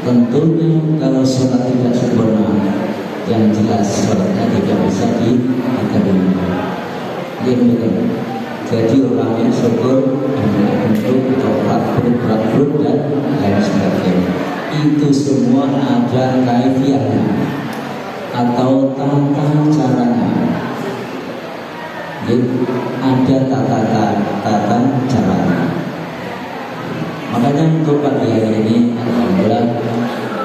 Tentunya kalau sholat tidak sempurna, yang jelas sholatnya tidak bisa diterima. Jadi orang yang syukur untuk coklat, berat dan lain sebagainya, itu semua ada kaifiahnya atau tata caranya. Jadi ada tata caranya. Makanya untuk pagi hari ini alhamdulillah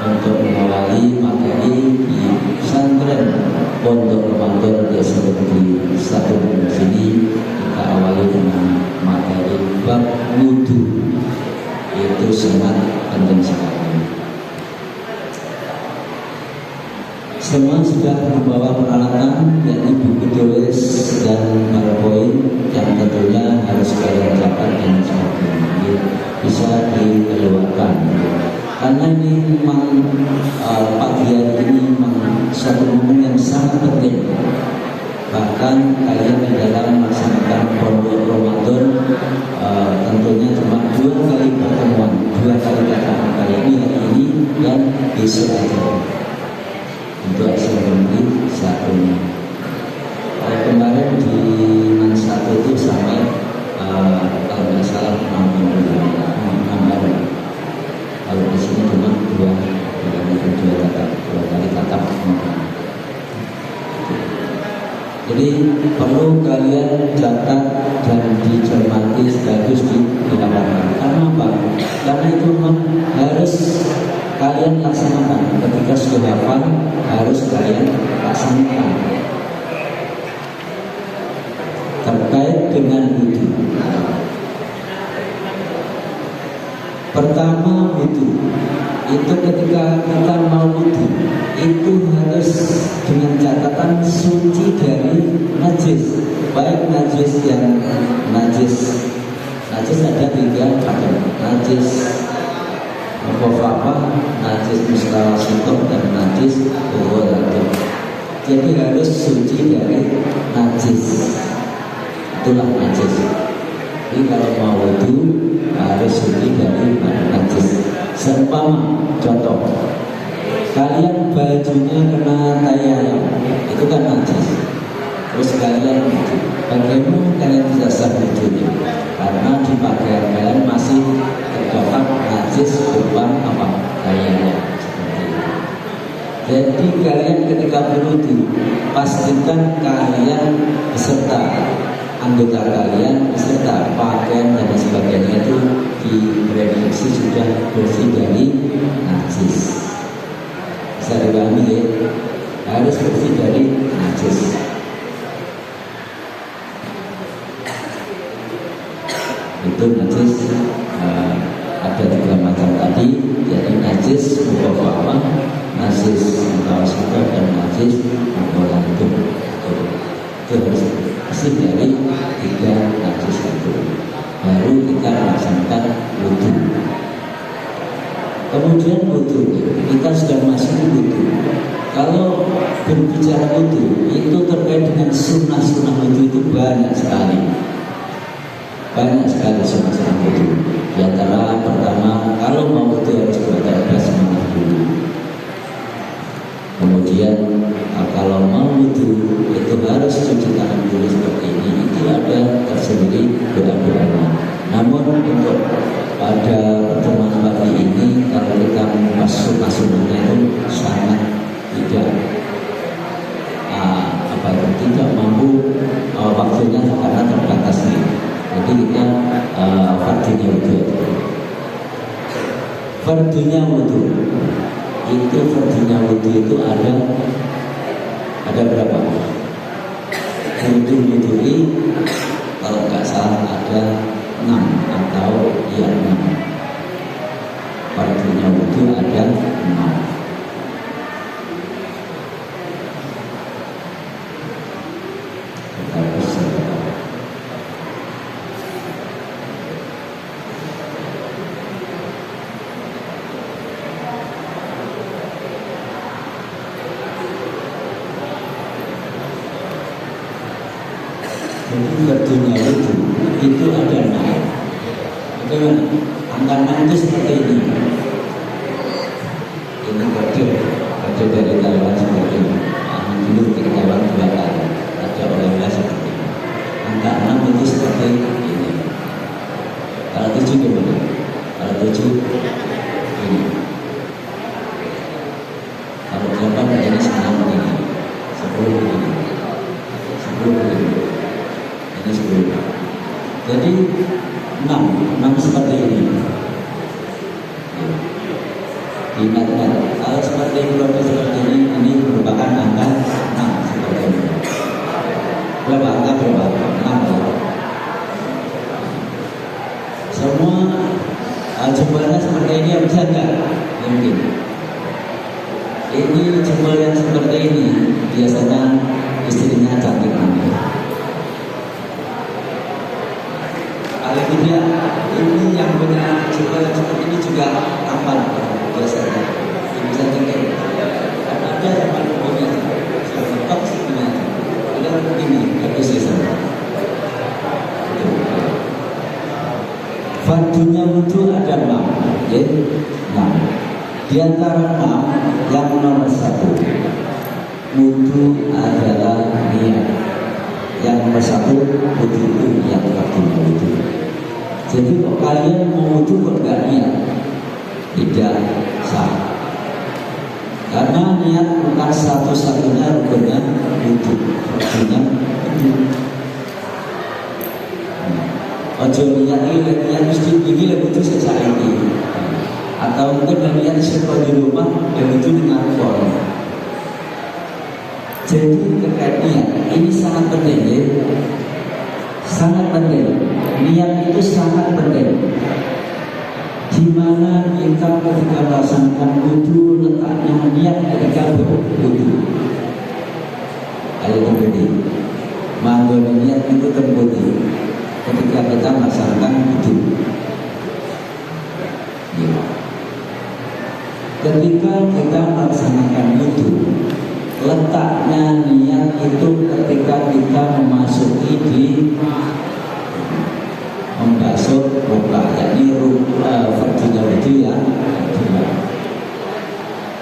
untuk mengawali materi di pesantren Pondok Ramadan Desa Negeri 1 sini, kita awali dengan materi bab wudu. Itu sangat penting sekali. Semua sudah membawa peralatan, yakni buku tulis dan PowerPoint yang tentunya harus kalian catat dan sebagainya. Bisa dikeluarkan karena ini memang pagi hari ini memang suatu momen yang sangat penting. Bahkan kalian di dalam melaksanakan Pondok Ramadan tentunya cuma 2 kali pertemuan, 2 kali ketemu, kali ini hari ini dan besok aja untuk assembly satunya. Kemarin di Man 1 itu sampai kalau nggak salah 6 hari. Kalau di sini cuma 2 kali tatap. Jadi perlu kalian catat dan dicermati sekaligus dilakukan. Karena apa? Karena itu memang harus kalian laksanakan. Ketika sudah hafal harus kalian laksanakan. Terkait dengan wudu. Pertama wudu itu ketika kita mau wudu itu harus dengan catatan suci dari najis, baik najis yang najis ada 3 macam, najis mukhafafah, najis mustawasithah dan najis mughalladhah. Jadi harus suci dari najis, itulah najis. Jadi kalau mau wudu harus suci dari najis. Seumpama contoh, kalian bajunya kena tai ayam, itu kan najis. Terus kalian wudu, bagaimana kalian bisa sah wudunya? Karena di pakaian kalian masih terdapat najis berupa apa? Tai ayam. Jadi kalian ketika berwudu pastikan kalian beserta anggota kalian beserta pakaian dan sebagainya itu diprediksi sudah bersih dari najis. Bisa dipahami ya? Harus bersih dari najis. Itu najis ada 3 macam tadi, yaitu najis mukhafafah, najis mutawasithah dan najis mughalladhah. Itu harus bersih dari 3 najis itu, baru kita melaksanakan wudu. Kemudian wudu, kita sudah masuk wudu. Kalau berbicara wudu, itu terkait dengan sunnah-sunnah wudu itu banyak sekali sunnah-sunnah wudu. Di antara pertama, kalau mau wudu harus baca basmalah dulu. Kemudian kalau mau wudu itu harus cuci tangan dulu seperti ini. Itu ada tersendiri doa-doanya. Namun untuk pada pertemuan pagi ini, kalau kita mengupas sunnah-sunnahnya itu sangat tidak mampu waktunya karena terbatas nih. Jadi kita fardunya wudu itu ada berapa? Wudu kalau nggak salah ada 6 atau 6. Fardunya wudu ada 6. Jadi fardunya wudu itu ada 6. Bagaimana? Angka 6 itu seperti ini. ini kode dari Taiwan seperti ini. Dulu ke Taiwan 2 kali ada oleh seperti ini. Angka 6 itu seperti ini. Kalau 7 gimana? Kalau 7 ini. Kalau 8 ini 9 ini. 10 ini. 10 ini. Ini 10. Jadi 6 seperti ini. Ingat-ingat, kalau seperti ini merupakan angka 6 seperti ini. Berapa angka berapa? 6. Semua jumlahnya seperti ini bisa enggak? Mungkin. Ini jumlah yang seperti ini biasanya istrinya cantik banget. Kalau tidak, ini yang punya jumlah yang seperti ini juga tampan biasanya. Ini bisa tinggal. Karena ada zaman punya top sebenarnya. Ada ini bagus ya sama. Fardunya wudhu ada 6, ya? 6. Di antara 6 yang nomor 1, wudhu adalah niat. Yang nomor 1 wudhu itu niat fardunya wudhu. Jadi kok kalian mau wudhu kok nggak niat? Tidak sah. Karena niat bukan satu-satunya rukunnya wudhu. Fardunya wudhu. Ojo niat mesti tinggi lebih itu sesaat ini, atau mungkin niat sekolah di rumah dan itu dengan form. Jadi terkait niat ini sangat penting, ya? Sangat penting. Niat itu sangat penting. Di mana kita ketika melaksanakan wudhu letaknya niat ketika berwudhu. Ayo begini, manggon niat itu terbukti ketika kita melaksanakan wudhu. Ya. Ketika kita melaksanakan wudhu, letaknya niat itu ketika kita memasuki di membasuh muka, yakni fardunya wudhu ya.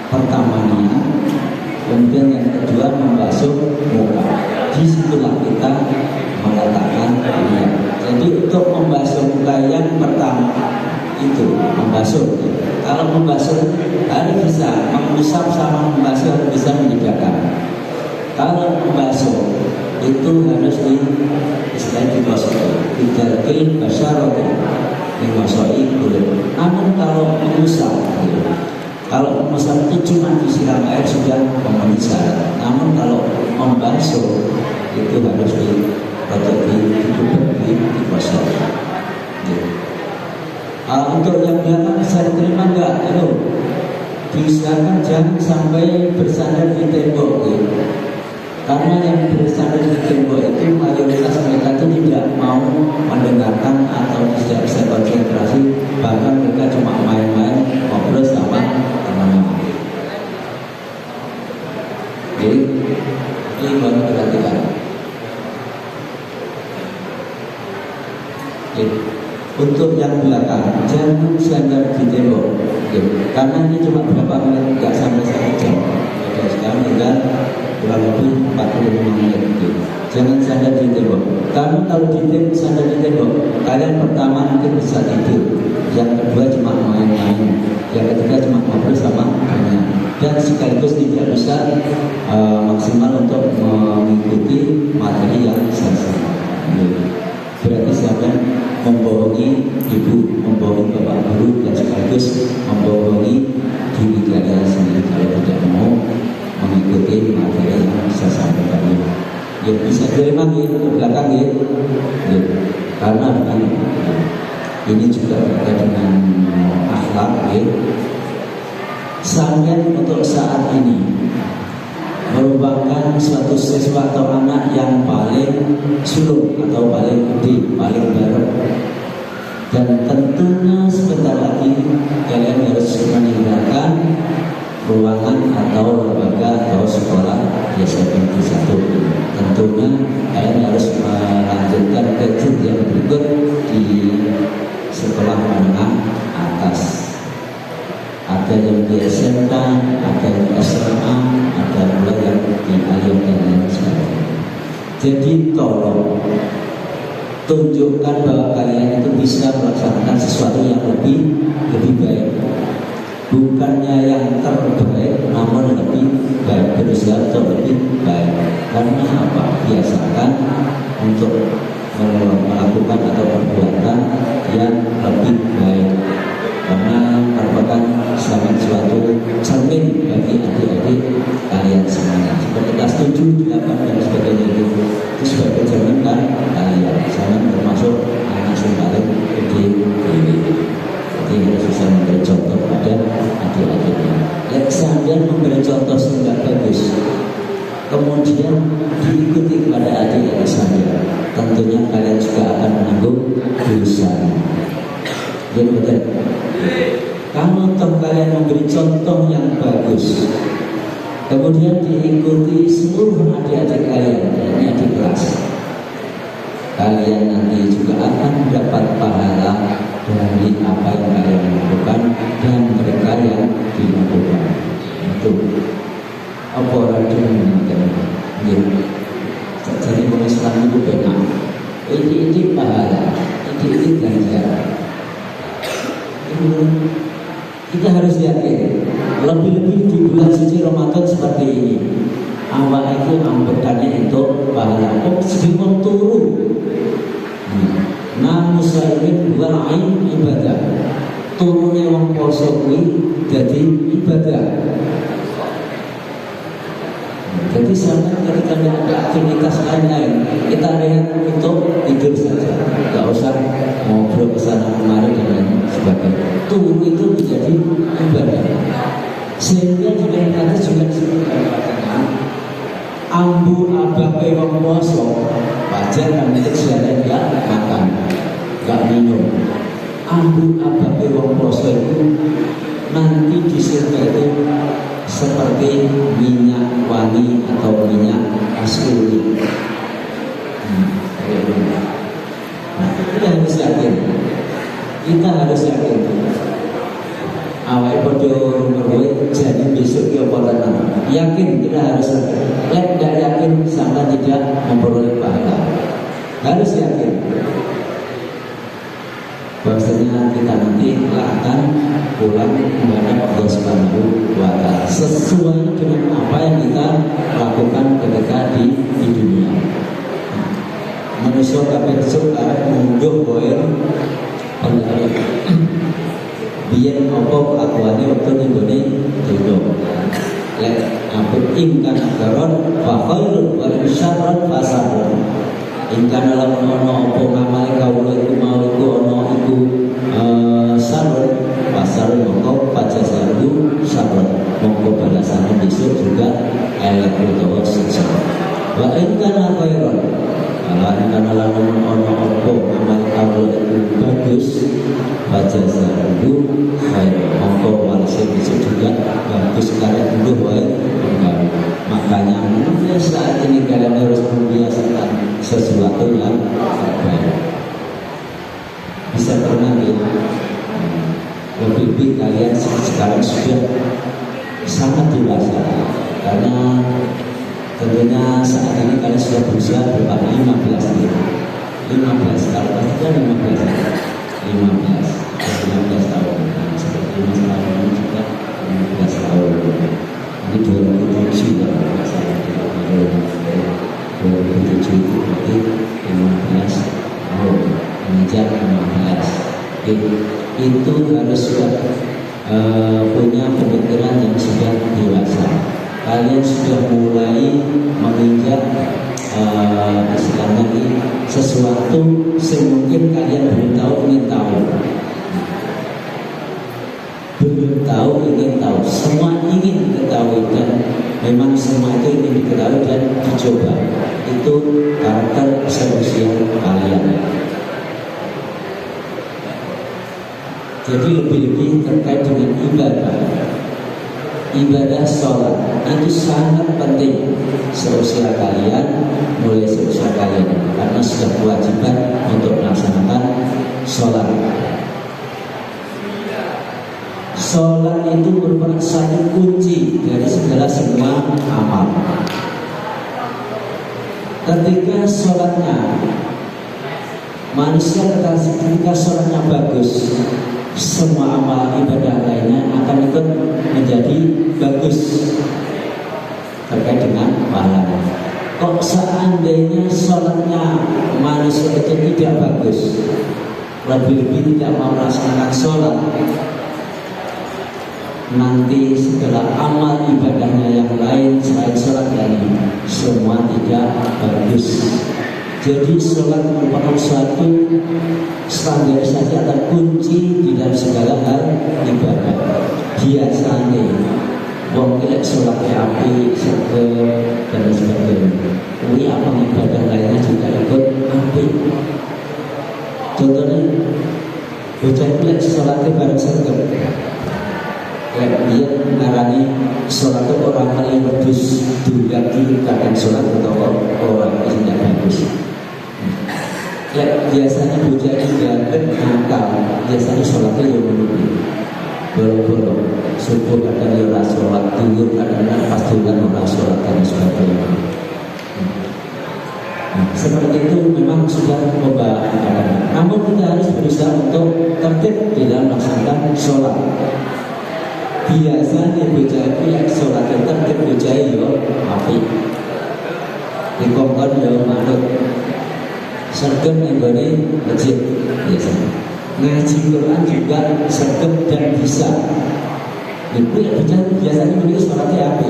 Pertama niat, kemudian yang kedua membasuh muka. Disitulah kita meletakkan niat. Jadi untuk membasuh muka yang pertama itu membasuh. Kalau membasuh harus bisa mengusap sama membasuh harus bisa membedakan. Kalau membasuh itu harus digosok, dijalkin basyarati, digosoi kulit. Namun kalau mengusap, kalau mengusap itu cuma disiram air sudah memenuhi syarat. Namun kalau membasuh itu harus digosok. Untuk yang belakang bisa diterima enggak? Diusahakan jangan sampai bersandar di tembok, ya. Karena yang bersandar di tembok itu mayoritas mereka itu tidak mau mendengarkan atau tidak bisa konsentrasi, bahkan mereka cuma main-main ngobrol sama teman-teman. Jadi ini baru perhatikan. Untuk yang belakang jangan bersandar di tembok, ya. Karena ini cuma berapa menit, nggak sampai 1 jam. Oke, sekarang tinggal kurang lebih 45 menit. Ya. Jangan sandar di tembok. Karena kalau sandar di tembok, kalian pertama mungkin bisa tidur, yang kedua cuma main-main, yang ketiga cuma ngobrol sama temannya, dan sekaligus tidak bisa maksimal untuk mengikuti materi yang sama. Berarti siapa membohongi ibu, membohongi bapak guru, dan sekaligus membohongi diri kalian sendiri kalau tidak mau mengikuti materi yang saya sampaikan ini. Ya bisa terima ke belakang ya. Karena ini juga berkaitan dengan akhlak ya. Sampai untuk saat ini merupakan suatu siswa atau anak yang paling sulung atau paling gede, paling baru. Dan tentunya sebentar lagi kalian harus meninggalkan ruangan atau lembaga atau sekolah SMP 1. Tentunya kalian harus melanjutkan ke jenjang berikut di sekolah menengah atas. ada yang di SMK, ada yang di SMA, ada pula yang di Aliyah dan lain sebagainya. Jadi tolong tunjukkan bahwa kalian itu bisa melaksanakan sesuatu yang lebih baik, bukannya yang terbaik, namun lebih baik, berusaha untuk lebih baik. Karena apa? Biasakan untuk melakukan atau perbuatan yang lebih baik, karena merupakan suatu cermin bagi adik-adik kalian semuanya. Seperti kelas 7, 8 dan sebagainya itu sebagai cermin kan kalian, sama termasuk anak yang paling gede ini. Jadi harus bisa memberi contoh pada adik-adiknya. Seandainya memberi contoh sehingga bagus, kemudian diikuti kepada adik-adik saya, tentunya kalian juga akan menanggung dosa. Jadi betul. Kalau kalian memberi contoh yang bagus, kemudian diikuti seluruh adik-adik kalian, yakni adik kelas, kalian nanti juga akan mendapat pahala dari apa yang kalian lakukan dan mereka yang dilakukan. Itu apa orang yang jadi Islam itu benar. Ini pahala, ini ganjaran. Kita harus yakin, lebih-lebih di bulan suci Ramadan seperti ini. Awal itu ambekannya untuk pahala. Sedikit turu. Nah, muslimin wal ain ibadah. Turunnya wong poso kuwi jadi ibadah. Jadi sampai ketika ada aktivitas lain-lain, kita lihat untuk tidur saja, nggak usah ngobrol kesana kemari dan lain sebagainya. Turun itu menjadi ibadah. Sehingga juga kita juga disebutkan ambu abah wong poso wajar kan itu siapa nggak makan, nggak minum. Ambu abah wong poso itu nanti di surga itu seperti minyak wangi atau minyak kasturi. Kita harus yakin. Kita harus yakin. Awal podo merwet jadi besok ya pola yakin, kita harus yakin. Tidak yakin sampai tidak memperoleh pahala. Harus yakin. Bahwasanya kita nanti akan pulang kepada Allah Subhanahu wa Ta'ala sesuai dengan apa yang kita lakukan ketika di dunia. Manusia kabeh suka munduh kowe pengen biyen apa kelakuane waktu ning gone donya. Lek apik ingkang garon fa khairun wa syarrun fa sarrun. Ingkang lamun ana apa ngamale kawula iku mau iku ana iku sarun pasar mongko pajasaru sarun mongko balasannya besok juga elek utawa siksa. Wa ingkang khairon lan kana lamun ana apa ngamale kawula iku bagus pajasaru khair mongko balasannya besok juga bagus karek nduh wae. Makanya saat ini kalian harus membiasakan sesuatu yang baik. Bisa pernah lebih kalian sekarang sudah sangat dewasa, karena tentunya saat ini kalian sudah berusia berapa 15 kalau tidak 15 tahun. Seperti Mas tahun ini juga 15 tahun. Ini 2007 ya, saya 2007 berarti 15 tahun, menginjak 15. Itu harus sudah punya pemikiran yang sudah dewasa. Kalian sudah mulai menginjak istilahnya sesuatu yang mungkin kalian belum ingin tahu, semua ingin ketahui, dan memang semua itu ingin diketahui dan dicoba. Itu karakter seusia kalian. Jadi lebih-lebih terkait dengan ibadah sholat itu sangat penting seusia kalian, mulai seusia kalian, karena sudah kewajiban untuk melaksanakan sholat. sholat itu merupakan satu kunci dari segala semua amal. Ketika sholatnya manusia ketika sholatnya bagus, semua amal ibadah lainnya akan ikut menjadi bagus terkait dengan pahalanya. Kok seandainya sholatnya manusia itu tidak bagus, lebih-lebih tidak mau melaksanakan sholat, nanti segala amal ibadahnya yang lain selain sholat ini semua tidak bagus. Jadi sholat merupakan suatu standarisasi atau kunci di dalam segala hal ibadah. Biasanya wong ilek sholat api, seger dan sebagainya. Ini apa ibadah lainnya juga ikut api. Contohnya, bocah ilek sholatnya bareng seger. Kayak dia mengarani sholat itu orang paling berdus juga di keadaan sholat atau orang yang tidak bagus. Ya biasanya bocah juga nakal, biasanya sholatnya yang menunggu bolong-bolong, subuh kadang ya orang sholat, duhur kadang pas duhur orang sholat dan sebagainya. Seperti itu memang sudah membahayakan. Namun kita harus berusaha untuk tertib di dalam melaksanakan sholat. Biasanya bocah yang sholat tertib bocah yo api. Di kongkon yo manut. Sergap nenggone masjid biasanya. Ngaji Quran juga sergap dan bisa. Itu yang bocah biasanya memiliki sholatnya api.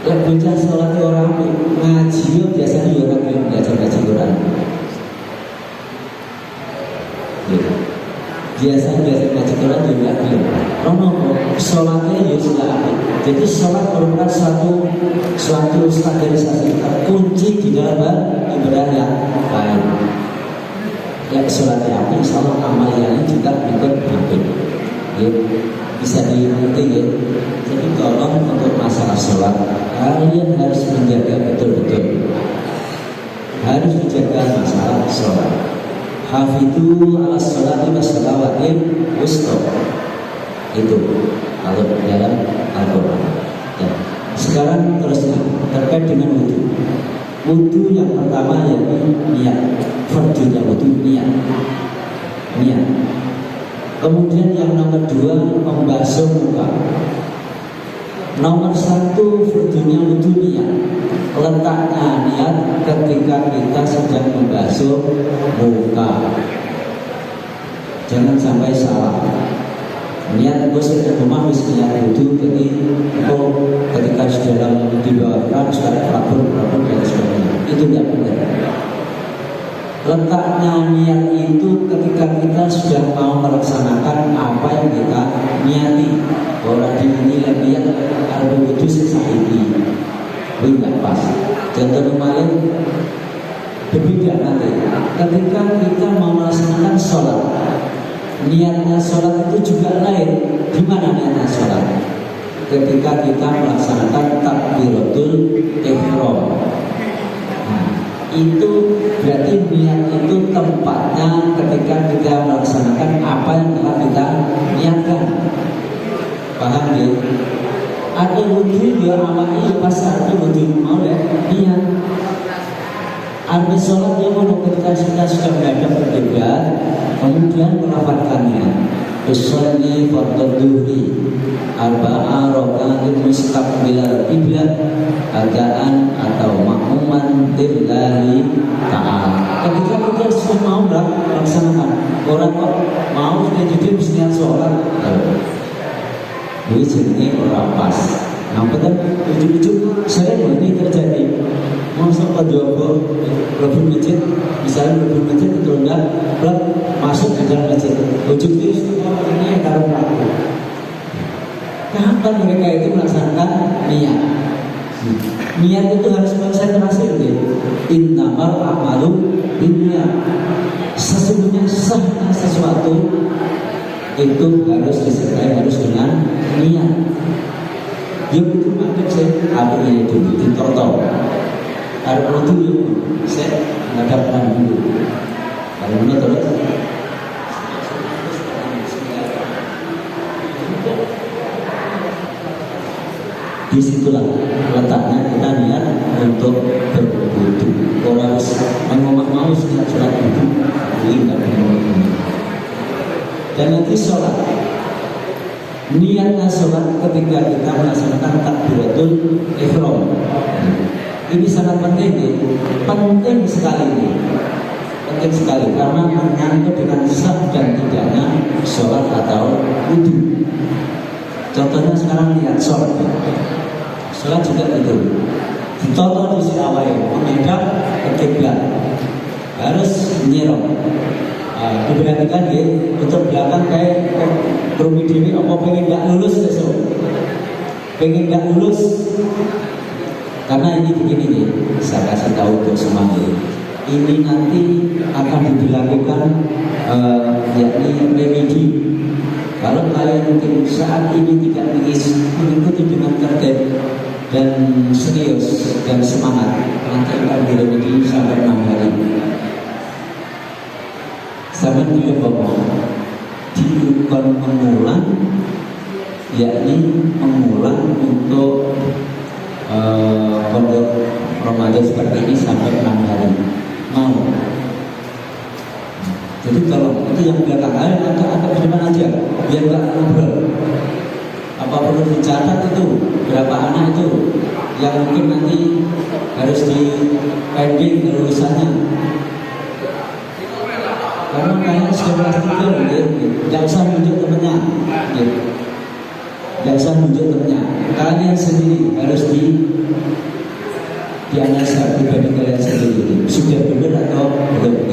Yang bocah sholatnya orang api, ngaji biasanya orang yang belajar ngaji Quran. Gitu. Biasanya ngaji Quran juga belum. Sholatnya ya sudah api. Jadi sholat merupakan suatu standarisasi kunci di dalam ibadah yang lain. Ya sholatnya api, insya Allah amal yang juga ikut api. Ya, bisa dimengerti ya. Jadi tolong untuk masalah sholat kalian harus menjaga betul-betul. Harus dijaga masalah sholat. Hafidhu ala sholati wa sholawatin wusta. Itu kalau dalam Al-Quran. Ya. Sekarang terusnya terkait dengan wudhu. Wudhu yang pertama yaitu niat. Fardunya wudhu niat. Niat. Kemudian yang nomor dua membasuh muka. Nomor satu fardunya wudhu niat. Letaknya niat ketika kita sedang membasuh muka. Jangan sampai salah. Niat bos di rumah bisa niat wudhu, jadi ketika sudah di bawah keran sudah pelabur dan sebagainya. Itu tidak benar. Letaknya niat itu ketika kita sudah mau melaksanakan apa yang kita niati. Orang dinilai niat harus wudhu sesahibi. Ini tidak pas. Contoh kemarin berbeda nanti. Ketika kita mau melaksanakan sholat, niatnya sholat itu juga lain. Di mana niatnya sholat? Ketika kita melaksanakan takbiratul ihram. Itu berarti niat itu tempatnya ketika kita melaksanakan apa yang telah kita niatkan. Paham ya? Ada wudhu ya amalnya pas ada wudhu mau ya niat. Ada sholat yang mau ketika kita sudah menghadap kiblat, kemudian melafalkannya. Usolli fardhu dhuhri arba'a raka'atin mustaqbilal qiblat adaan atau makmuman lillahi ta'ala. Ketika kita sudah mau melaksanakan, orang kok mau jadi mesti sholat. Ini jenisnya orang pas. Nah, betul ujung-ujung sering ini terjadi. Masuk ke Jogo, lebih masjid, misalnya lebih masjid itu enggak, masuk ke dalam masjid. Ujungnya ini taruh pelaku. Kapan mereka itu melaksanakan niat? Niat itu harus konsentrasi. Innamal a'malu binniyat. Sesungguhnya sahnya sesuatu itu harus disertai harus dengan niat. Dia itu macam saya apa ini dulu ditortor. Ada dulu saya menghadapkan dulu. Kalau mana terus Disitulah letaknya kita niat untuk berwudu. Orang harus mengomong mau niat sholat wudu, ini nggak benar. Dan nanti sholat, niatnya sholat ketika kita melaksanakan takbiratul ihram. Ini sangat penting, penting sekali ini. Penting sekali karena menyangkut dengan sah dan tidaknya sholat atau wudu. Contohnya sekarang lihat sholat juga itu ditonton di si awal menghadap ke kiblat, harus nyerong. Diperhatikan ya, untuk belakang kayak Rumi Dewi apa pengen nggak lulus besok, pengen nggak lulus karena ini begini nih, saya kasih tahu untuk semuanya. Ini nanti akan dilakukan yakni remedi. Kalau kalian mungkin saat ini tidak mengikuti dengan tertib dan serius dan semangat, nanti akan diremedi sampai 6 hari. Sampai dia bawa diukur mengulang, yakni mengulang untuk pondok Ramadan seperti ini sampai 6 hari. Mau? Jadi kalau itu yang belakang angkat firman aja, biar nggak ngobrol. Apa perlu dicatat itu berapa anak itu yang mungkin nanti harus di pending kelulusannya. Karena kalian sudah kelas 3, tidak usah menunjuk temennya, tidak usah menunjuk temennya. Kalian sendiri harus dianalisa pribadi kalian sendiri. Sudah benar atau belum?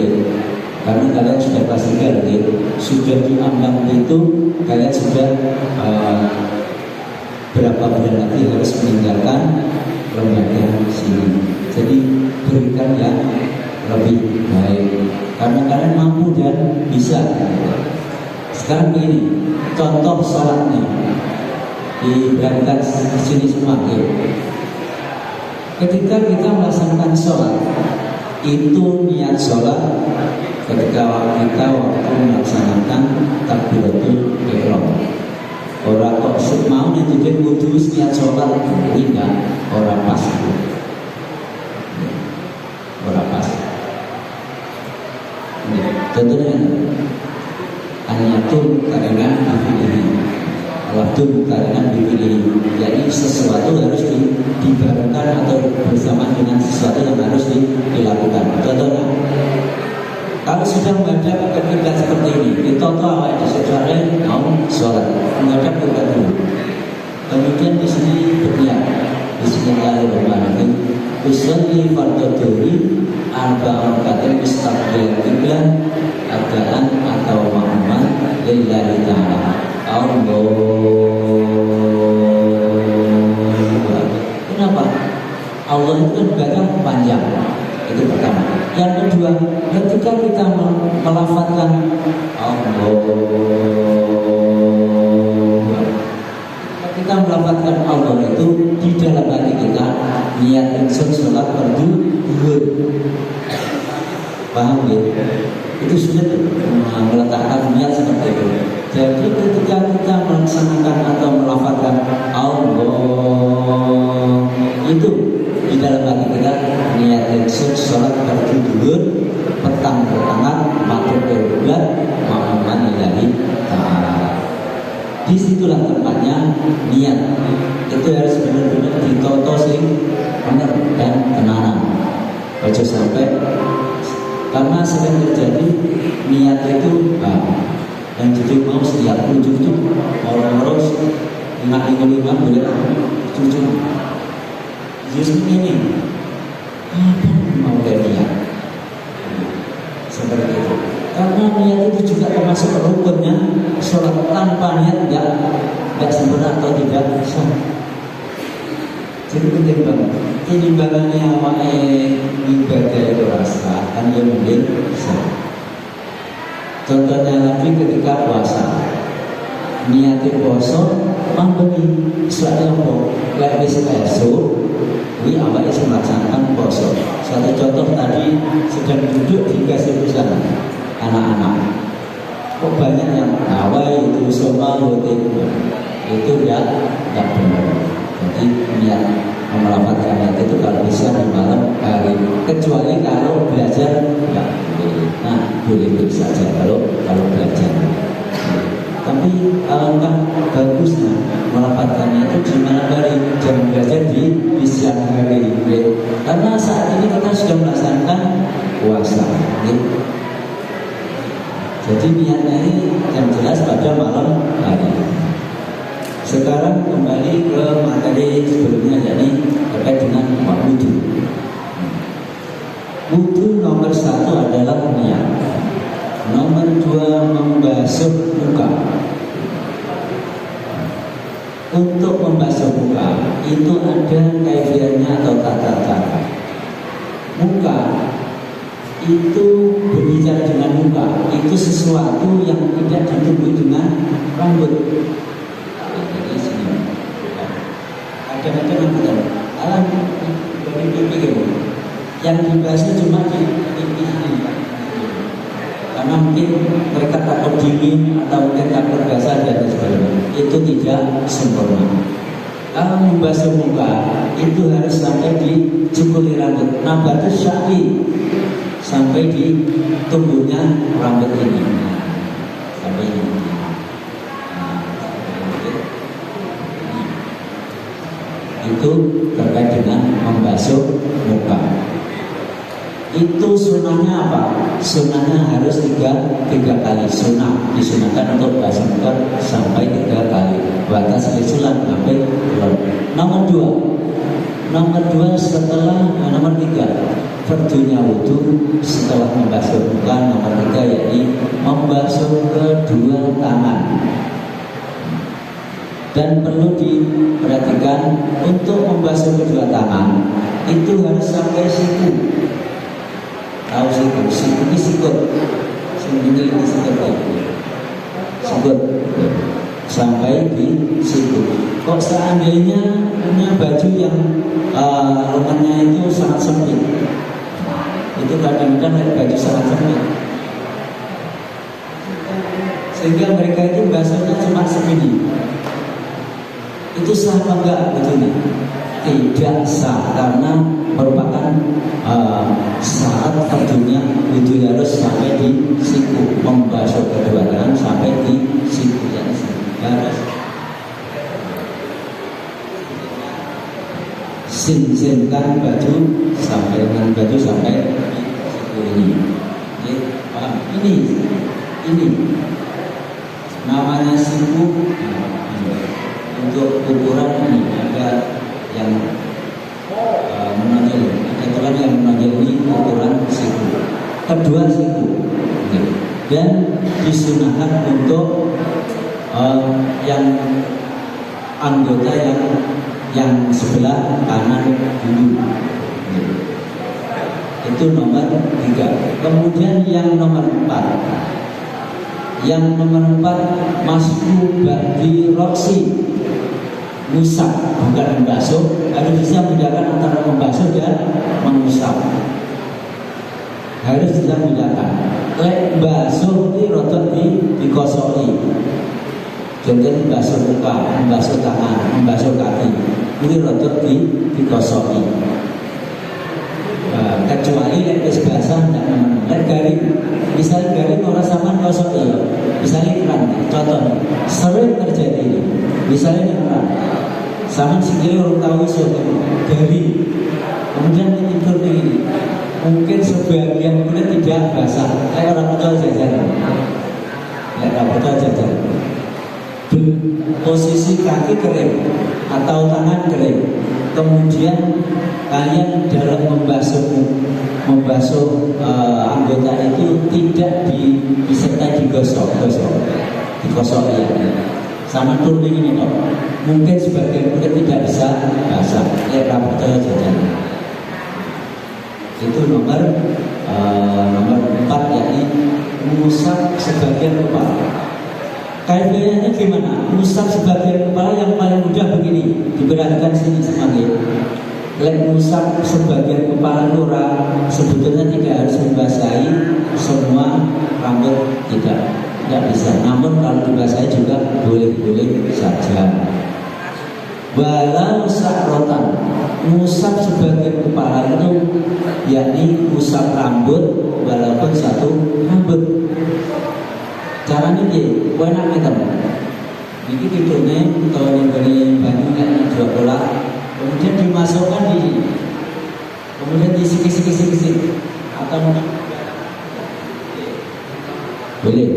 Karena kalian sudah kelas 3, sudah diambang itu kalian sudah berapa bulan lagi harus meninggalkan lembaga sini. Jadi berikan yang lebih baik karena kalian mampu dan bisa. Sekarang begini, contoh sholatnya diberangkat di sini semua. Ketika kita melaksanakan sholat, itu niat sholat ketika kita waktu melaksanakan takbiratul ihram. Orang kok mau nunjukin wudu niat sholat, tidak, orang pas. Orang pas. Contohnya anyatul karena dipilih, waktu karena dipilih. Jadi sesuatu harus dibarengan atau bersama dengan sesuatu yang harus dilakukan. Contohnya, kalau sudah menghadap ke kiblat seperti ini, ditonton awal di sejarah mau sholat menghadap ke kiblat dulu. Kemudian di sini berniat, di sini Bismillahirrahmanirrahim. Usolli fardhu dhuhri arba'a raka'atin mustaqbil qiblah adaan atau ma'muman lillahi ta'ala. Kenapa? Allah itu kan ibadah panjang. Itu pertama. Yang kedua, ketika kita melafazkan Allah, kita melafazkan Allah itu di dalam hati kita niat insun sholat fardu zuhur. Paham ya? Itu sudah meletakkan niat seperti itu. Jadi ketika kita melaksanakan atau melafazkan Allah itu di dalam hati kita niat insun sholat fardu zuhur petang-petangan maghrib kiblat ma'aman ilahi ta'ala. Disitulah tempatnya niat itu harus benar-benar ditoto sing benar dan kenalan. Ojo sampai karena sering terjadi niat itu dan jujur mau setiap ujung itu orang-orang ingat-ingat boleh jujur justru ini apa mau niat seperti itu. Karena niat itu juga termasuk rukunnya sholat. Tanpa niat tidak sempurna atau tidak sah. Jadi penting banget. Timbangannya awalnya ibadah itu rasa kan dia mungkin sah. Contohnya lagi ketika puasa, niatnya puasa membeli sesuatu yang wis esok, ini awalnya melaksanakan puasa. Satu contoh tadi sedang duduk dikasih pesanan anak-anak. Kok banyak yang awal itu semua rutin itu ya tidak benar. Jadi niat melafalkan itu kalau bisa di malam hari, kecuali kalau belajar enggak boleh. Nah, boleh saja kalau belajar. Tapi alangkah bagusnya melafalkannya itu di malam hari, jangan belajar di siang hari. Karena saat ini kita sudah melaksanakan puasa. Jadi niatnya ini yang jelas pada malam hari. Sekarang kembali ke materi sebelumnya, yakni terkait dengan wudhu. Wudhu nomor 1 adalah niat. Nomor 2 membasuh muka. Untuk membasuh muka itu ada kaifiahnya atau tata cara. Muka itu berbicara dengan muka, itu sesuatu yang tidak ditumbuhi dengan rambut. Jadi sini kadang-kadang bukan alam dari pipi yang dibasuh cuma di pipi ini, karena mungkin mereka takut dingin atau mungkin takut basah dan sebagainya. Itu tidak sempurna. Kalau membasuh muka itu harus sampai di cukuli rambut, nabatu syari, sampai di tumbuhnya rambut ini, sampai ini. Itu terkait dengan membasuh muka. Itu sunnahnya apa? Sunnahnya harus tiga kali. Sunnah disunahkan untuk basuh muka sampai 3 kali. Batas sunnah sampai belum. Nomor 2 setelah nomor 3 fardunya wudhu setelah membasuh muka. Nomor 3 yakni membasuh kedua tangan. Dan perlu diperhatikan untuk membasuh kedua tangan itu harus sampai siku. Tahu siku? Siku ini sikut. Ini sikut sampai di siku. Kok seandainya punya baju yang lengannya itu sangat sempit, itu kadang-kadang baju sangat sempit, sehingga mereka itu basuhnya cuma segini. Itu sah apa enggak betulnya? Tidak sah, karena merupakan syarat fardunya wudhu harus sampai di siku, membasuh kedua tangan sampai di siku, harus sinkan baju sampai dengan baju sampai di siku ini. Ini namanya siku. Untuk ukuran ini ada yang menonjol, ada yang menonjol ini ukuran siku, kedua siku, dan disunahkan untuk yang anggota yang sebelah kanan dulu. Itu nomor 3. Kemudian yang nomor 4. Yang nomor 4 masku bagi roksi. Ngusap, bukan membasuh. Harus bisa membedakan antara membasuh dan mengusap. Harus bisa membedakan. Lek basuh ini rotot dikosoi. Contohnya membasuh muka, membasuh tangan, membasuh kaki. Ini rotot dikosoi. Kecuali lek wis basah ndak nemen. Lek garing, misalnya garing orang sama kosoi. Misalnya keran, contoh sering terjadi ini. Misalnya keran, sama sikile orang tahu suatu garing, kemudian tidur ini, mungkin sebagian kulit tidak basah. Kayak orang betul jajan, orang betul jajan. Posisi kaki kering atau tangan kering, kemudian kalian dalam membasuh anggota itu tidak disertai digosok ya. Sama turun ini toh. Mungkin sebagian kulit tidak bisa basah. Rambut jajan. Itu nomor 4 yakni mengusap sebagian kepala. Kaitannya gimana? Mengusap sebagian kepala yang paling mudah begini. Diperhatikan sini sebagai mengusap sebagian kepala orang sebetulnya tidak harus membasahi semua rambut, tidak bisa. Namun kalau dibasahi juga boleh-boleh saja. Walau sakrotan, ngusap sebagai kepala itu yakni ngusap rambut walaupun satu rambut. Caranya dia, enak kita. Ini tidurnya kalau diberi banyu yang dua bola, kemudian dimasukkan di sini, kemudian disiki-siki atau boleh.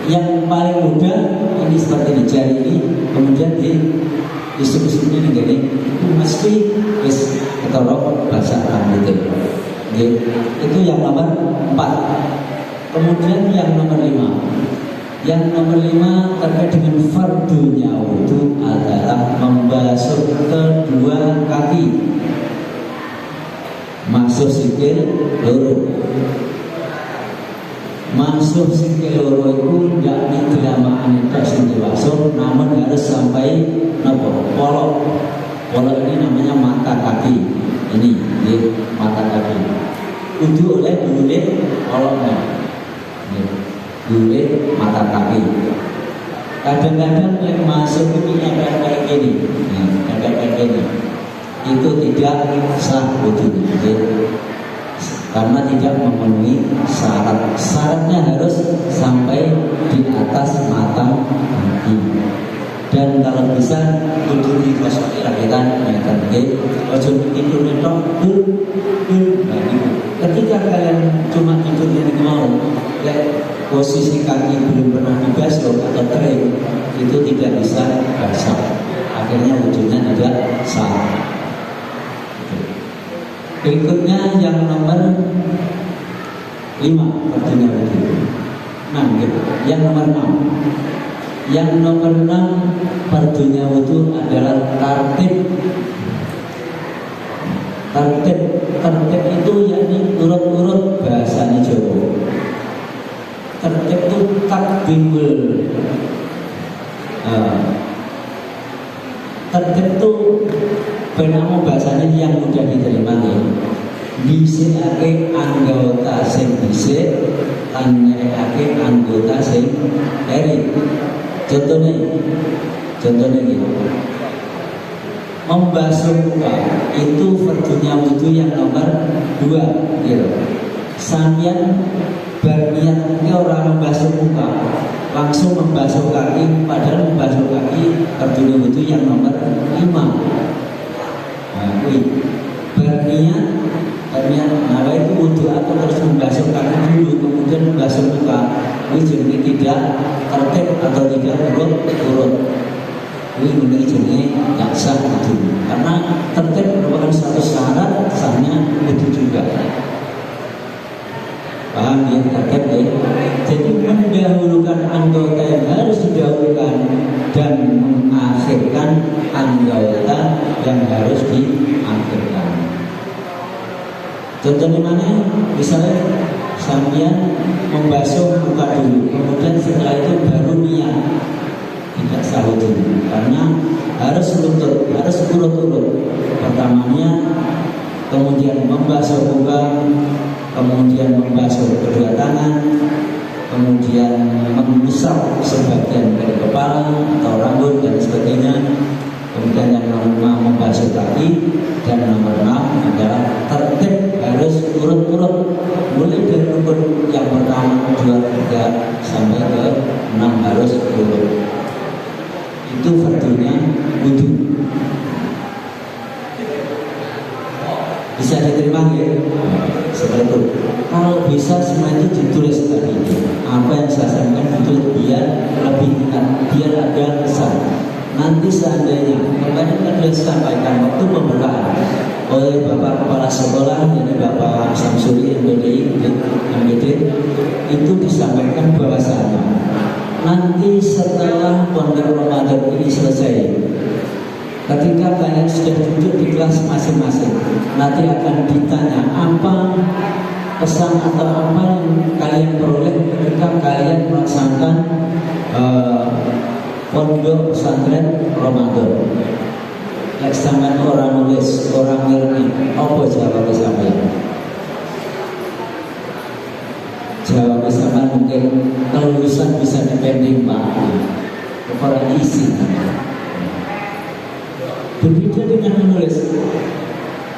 Yang paling mudah ini seperti di jari ini, kemudian disuk-suknya ini mesti ketorok basah rambut itu yang nomor 4. Kemudian yang nomor 5, terkait dengan fardunya wudu adalah membasuh kedua kaki, masuk sikil loro. Masuk sikil loro itu tidak dilamaan itu sing dibasuh, namun harus sampai polok. Polok ini namanya mata kaki. Ini mata kaki. Wudu oleh bulir poloknya. Bulir mata kaki. Kadang-kadang yang masuk ini ada kayak gini, itu tidak sah wudu. Karena tidak memenuhi syarat. Syaratnya harus sampai di atas mata kaki. Dan kalau bisa kudu dikosongi rakyatan ojo tidur netok. Ketika kalian cuma tidur yang mau, posisi kaki belum pernah dibasuh atau kering, itu tidak bisa basah. Akhirnya wujudnya tidak sah. Berikutnya yang nomor 5, artinya begitu. 6 gitu. Yang nomor 6 fardunya wudu adalah tartib. Tartib itu yakni urut-urut bahasanya Jawa. Tartib itu takbimul. Tartib itu benamo bahasanya yang mudah diterima ya. Dhisikake anggota sing dhisik lan nyekake anggota sing eri. Contohnya gitu. Membasuh muka itu fardunya wudu yang nomor 2 gitu. Sampeyan berniat orang membasuh muka langsung membasuh kaki, padahal membasuh kaki fardunya wudu yang nomor 5. Berniat itu wudu atau terus membasuh kaki dulu kemudian membasuh muka, ini jenis tidak tertib atau tidak urut. Ini menjadi jenis tidak sah wudu, karena tertib merupakan satu syarat sahnya wudu juga. Paham ya, tertib ya. Jadi mendahulukan anggota yang harus didahulukan dan mengakhirkan anggota yang harus diakhirkan. Contohnya mana? Misalnya sampeyan membasuh muka dulu, kemudian setelah itu baru niat, tidak sah wudu, karena harus lutut, harus urut-urut. Pertama niat, kemudian membasuh muka, kemudian membasuh kedua tangan, kemudian mengusap sebagian dari kepala atau rambut dan sebagainya. Kemudian yang nomor 5 membasuh kaki, dan nomor 6 adalah tertib harus urut-urut, mulai dari rukun yang pertama, 2, 3 sampai ke 6 harus urut. Itu fardunya wudu. Bisa diterima ya? Seperti itu. Kalau bisa semua itu ditulis tadi. Apa yang saya sampaikan ditulis biar lebih ingat, biar ada kesan. Nanti seandainya kemarin kan sudah disampaikan waktu pembukaan oleh Bapak Kepala Sekolah, yaitu Bapak Samsuri MBD, itu disampaikan bahwasanya nanti setelah pondok Ramadan ini selesai, ketika kalian sudah duduk di kelas masing-masing, nanti akan ditanya apa pesan atau apa yang kalian peroleh ketika kalian melaksanakan pondok pesantren Ramadan. Eksamen orang nulis, orang ngerti, apa jawabnya sampeyan? Jawabnya sampeyan mungkin kelulusan bisa dipending Pak. Orang isi. Berbeda dengan menulis.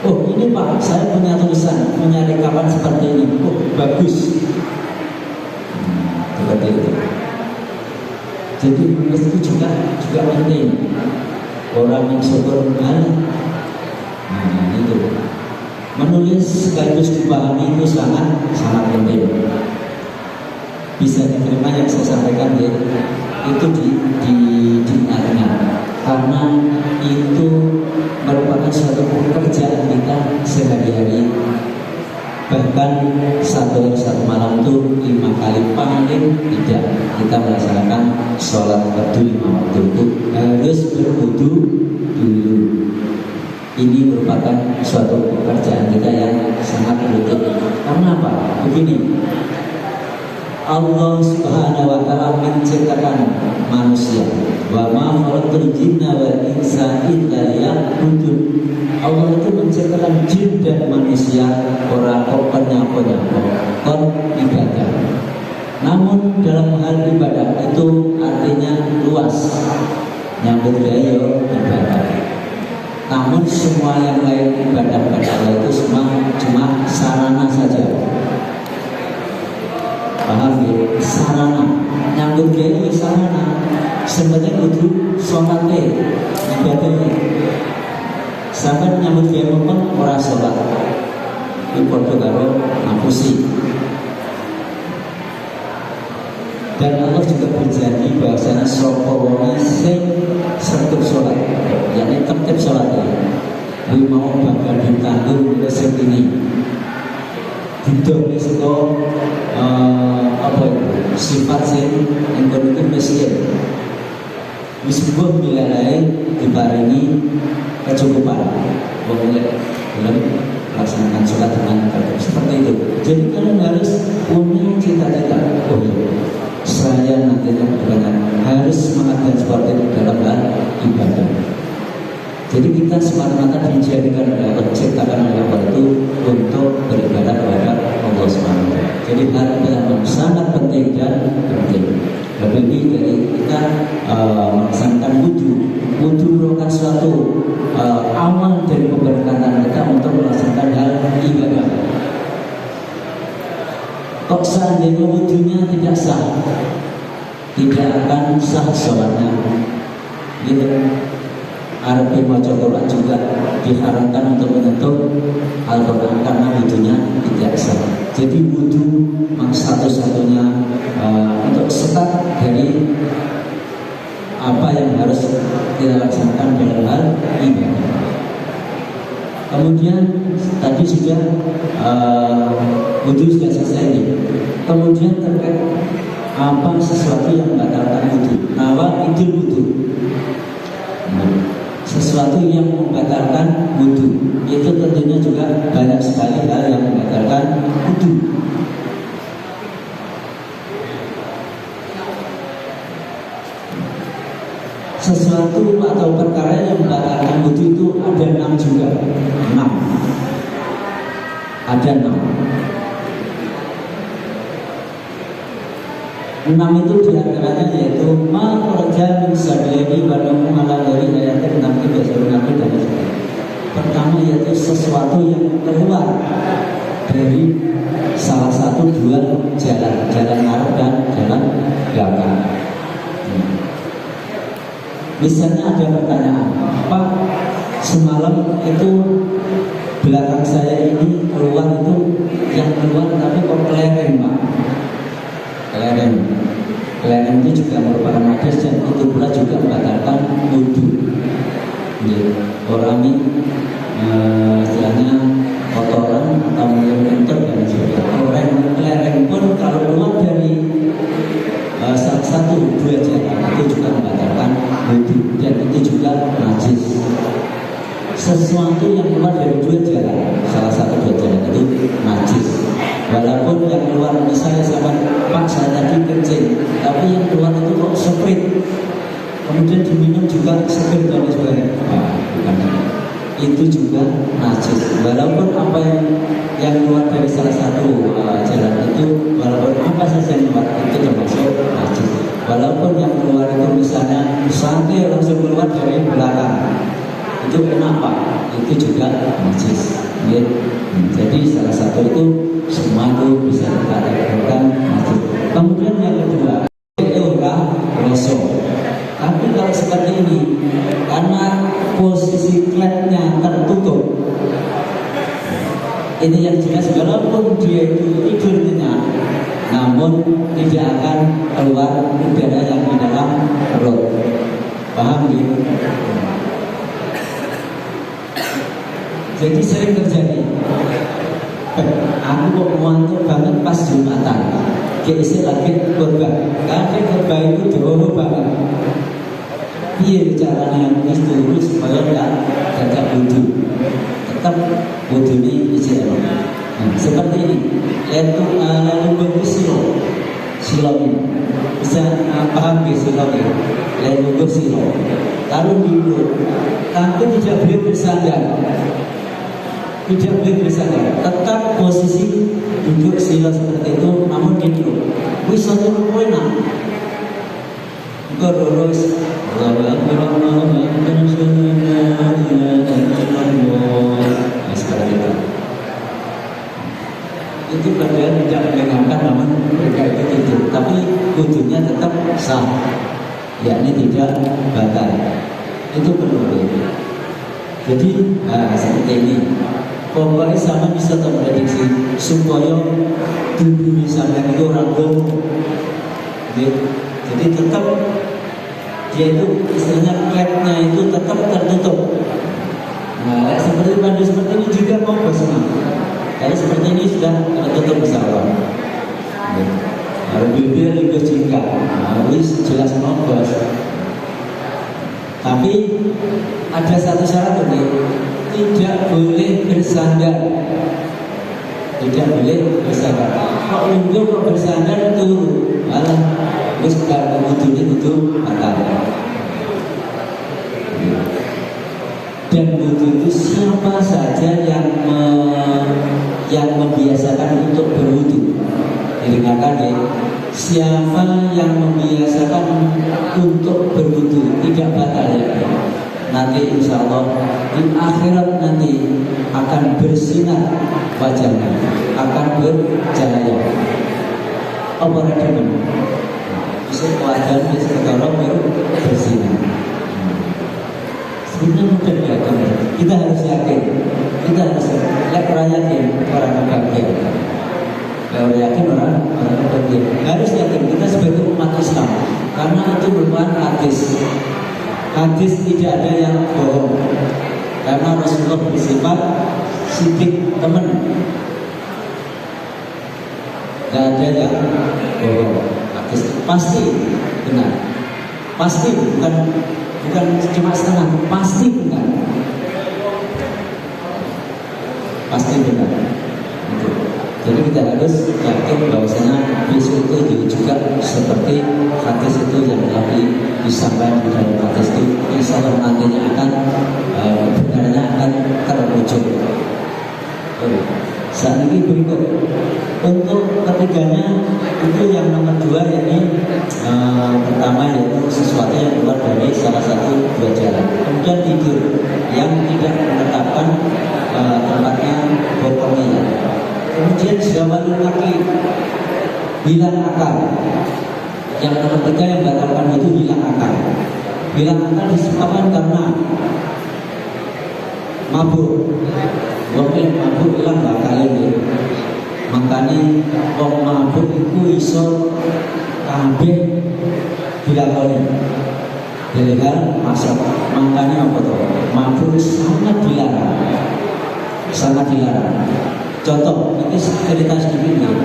Oh ini Pak, saya punya tulisan, punya rekaman seperti ini. Oh bagus. Seperti itu. Jadi menulis itu juga penting. Orang yang syukur itu. Menulis sekaligus dipahami itu sangat penting. Bisa diterima yang saya sampaikan ya, itu diingat-ingat karena itu merupakan suatu pekerjaan kita sehari-hari. Bahkan satu malam itu 5 kali paling tidak kita melaksanakan sholat fardu 5 waktu itu harus berwudu dulu. Ini merupakan suatu pekerjaan kita yang sangat rutin. Karena apa? Begini, Allah Subhanahu wa Ta'ala menciptakan manusia. Wa ma khalaqtul jinna wal insa illa liya'budun. Allah itu menciptakan jin dan manusia orang penyapa kon ibadah. Namun dalam hal ibadah itu artinya luas. Nyambut gaya ibadah. Namun semua yang lain ibadah pada Allah itu semua cuma sarana saja. Paham ya? Sarana. Nyambut gaya sarana. Sebenarnya itu sholatnya ibadahnya. Sampai nyambut gaya pun orang sholat. Itu karo ngapusi. Dan Allah juga berjanji bahwasanya sapa wong sing sertup salat, yakni tertib salatnya, kuwi mau bakal ditanggung rezeki ini. Didol saka sifat sing engkon itu miskin. Wis buah milalae diparingi kecukupan. Wong dalam melaksanakan sholat dengan tertib seperti itu. Jadi kalian harus punya cita-cita. Oh iya, saya nantinya harus mengadakan seperti itu dalam hal ibadah. Jadi kita semata-mata dijadikan oleh Allah, diciptakan oleh Allah itu untuk beribadah kepada Allah SWT. Jadi hal yang sangat penting dan penting. Lebih dari kita melaksanakan wudhu merupakan suatu awal dari pemberkatan kita untuk melaksanakan hal ibadah. Kok seandainya wudhunya tidak sah, tidak akan sah sholatnya. Gitu. Arti maca Quran juga diharamkan untuk menyentuh Al-Quran karena wudhunya tidak sah. Jadi wudhu satu-satunya untuk sekat dari apa yang harus kita laksanakan dalam hal ibadah. Kemudian tadi sudah wudhu sudah selesai nih. Kemudian terkait apa sesuatu yang membatalkan wudhu. Nawa idul wudhu. Sesuatu yang membatalkan wudhu itu tentunya juga banyak sekali hal yang membatalkan wudhu. Sesuatu atau perkara yang membatalkan wudhu itu ada 6 juga. 6. Ada 6 itu diantaranya yaitu ma-kharaja min sabihi wa namu ala dari ayatin nabi basurun nabi dan sebagainya. Pertama yaitu sesuatu yang keluar dari salah satu dua jalan arah dan jalan belakang. Misalnya ada pertanyaan, Pak, semalam itu belakang saya ini keluar itu yang keluar tapi kok kelereng, Pak? Kelereng itu juga merupakan najis dan itu pula juga membatalkan wudhu. Orang ini istilahnya kotoran atau menyentuh dan sebagainya. Kelereng pun kalau keluar dari salah satu dua jalan itu juga membatalkan wudhu dan itu juga najis. Sesuatu yang keluar dari dua jalan, salah satu dua jalan itu najis. Walaupun yang keluar misalnya sama Pak saya tadi kencing, tapi yang keluar itu kok seprit, kemudian diminum juga seprit dan sebagainya. Bukan. Itu juga najis. Walaupun apa yang keluar dari salah satu jalan itu, walaupun apa saja yang keluar itu termasuk najis. Walaupun yang keluar itu misalnya sampai langsung keluar dari belakang, itu kenapa? Itu juga najis. Ya. Jadi salah satu itu semua itu bisa dikatakan najis. Kemudian yang kedua, orang reso. Tapi kalau seperti ini, karena posisi klepnya tertutup, ini yang jelas walaupun dia itu tidur nyenyak, namun tidak akan keluar udara yang di dalam perut. Paham ya? Jadi sering terjadi. Aku kok ngantuk banget pas Jumatan. Kayak lagi khotbah. Kadang khotbah itu jauh banget. Iya caranya yang turun supaya tidak wudhu. Tetap wudhu ini isi Allah. Seperti ini. Lalu bagus silo ini. Bisa paham ya silo ini. Lalu bagus silo. Lalu dulu. Tapi tidak boleh bersandar. Tidak boleh bersandar. Tetap posisi duduk silo seperti itu. Namun duduk. Wis satu enak. Terus itu padahal tidak mendengarkan namun mereka itu tidur, tapi wudhunya tetap sah, yakni tidak batal. Itu perlu. Jadi seperti ini. Pokoknya sama bisa terprediksi supaya tubuh misalnya itu rampung. Jadi tetap dia itu istilahnya klepnya itu tetap tertutup. Nah, seperti pada seperti ini juga mau bersama. Kalau seperti ini sudah tertutup bersama. Harus bibir juga jika harus jelas nobos. Tapi ada satu syarat ini, tidak boleh bersandar. Tidak boleh bersandar. Kok nunggu kok bersandar tuh malah terus kalau wudhunya itu batal. Dan wudhu itu siapa saja yang membiasakan untuk berwudhu. Didengarkan ya. Siapa yang membiasakan untuk berwudhu tidak batal ya. Nanti insya Allah di akhirat nanti akan bersinar wajahnya, akan bercahaya. Apa ada bisa wajah sekarang baru bersinar. Sebenarnya mudah diatur. Kita harus yakin. Kita harus yakin orang bahagia. Kalau yakin orang bahagia. Harus yakin kita sebagai umat Islam. Karena itu merupakan hadis. Hadis tidak ada yang bohong. Karena Rasulullah bersifat sidik teman. Tidak ada yang bohong. Pasti benar, pasti bukan cuma setengah, pasti benar, pasti benar. Jadi kita harus yakin bahwasanya besok itu juga seperti hadis itu yang tadi disampaikan di dalam hadis itu, insya Allah nantinya akan kebenarannya akan terwujud. Saat ini berikut untuk ketiganya itu yang nomor 2 yakni pertama yaitu sesuatu yang keluar dari salah satu dua jalan. Kemudian tidur yang tidak menetapkan tempatnya bokongnya. Kemudian jawaban kaki hilang akal. Yang nomor 3 yang batalkan itu hilang akal. Hilang akal disebabkan karena mabuk. Wong mabuk hilang bakal ini. Makanya wong mabuk itu iso kabeh dilakoni. Ilegal masak. Makanya apa tuh? Mabuk sangat dilarang. Sangat dilarang. Contoh, ini cerita sedikit nih.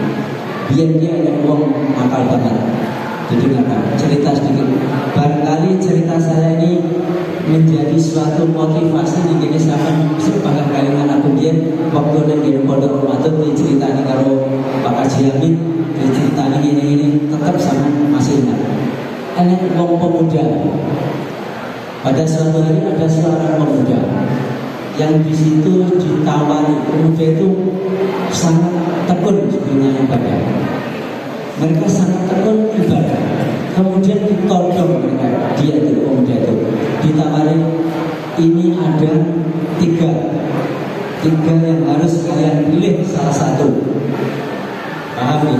Biar dia ada wong akal banget. Jadi cerita sedikit. Barangkali cerita saya ini menjadi suatu motivasi di gini sama sebagai kalian aku dia waktu di pondok Ramadan diceritani karo Pak Haji Amin diceritani gini tetap sama masih ingat. Enak wong pemuda. Pada suatu hari ada seorang pemuda yang di situ ditawari. Pemuda itu sangat tekun sebenarnya ibadah. Mereka sangat tekun ibadah. Kemudian ditodong mereka, dia itu pemuda itu ditawari, ini ada tiga yang harus kalian pilih salah satu. Paham ya?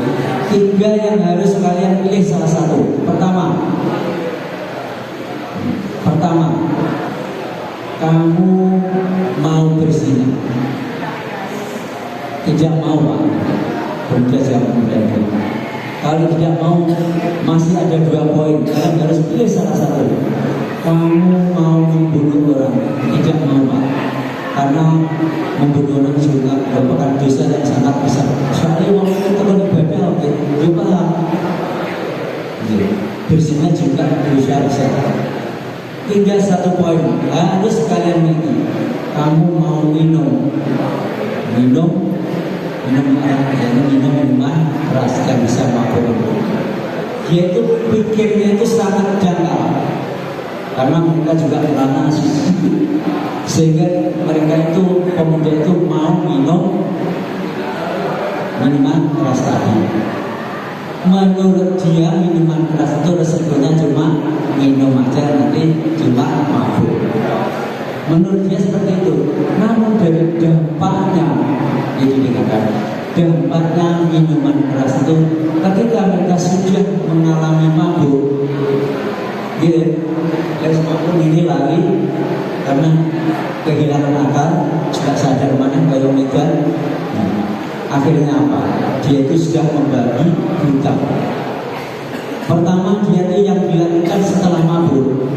Tiga yang harus kalian pilih salah satu. Pertama, kamu mau berzina? Tidak mau, Pak. Bunda jangan berani. Kalau tidak mau, masih ada 2 poin. Kalian harus pilih salah satu. Kamu mau membunuh orang? Tidak mau, Pak. Karena membunuh orang juga merupakan dosa yang sangat besar. Soalnya mau itu teman ibadah, oke? Coba berzina juga dosa besar. Tinggal 1 poin harus kalian miliki. Kamu mau minum minuman keras yang bisa mabuk. Dia itu pikirnya itu sangat dangkal karena mereka juga pernah nasis, sehingga mereka itu pemuda itu mau minum minuman keras tadi. Menurut dia minuman keras itu resikonya cuma minum aja nanti cuma mabuk. Menurut dia seperti itu. Namun dari dampaknya itu dikatakan dampaknya minuman keras itu ketika mereka sudah mengalami mabuk, dari semakin ini lagi karena kehilangan akal, sudah sadar mana kayak Medan. Akhirnya apa? Dia itu sudah membagi hutang. Pertama dia itu yang dilakukan setelah mabuk,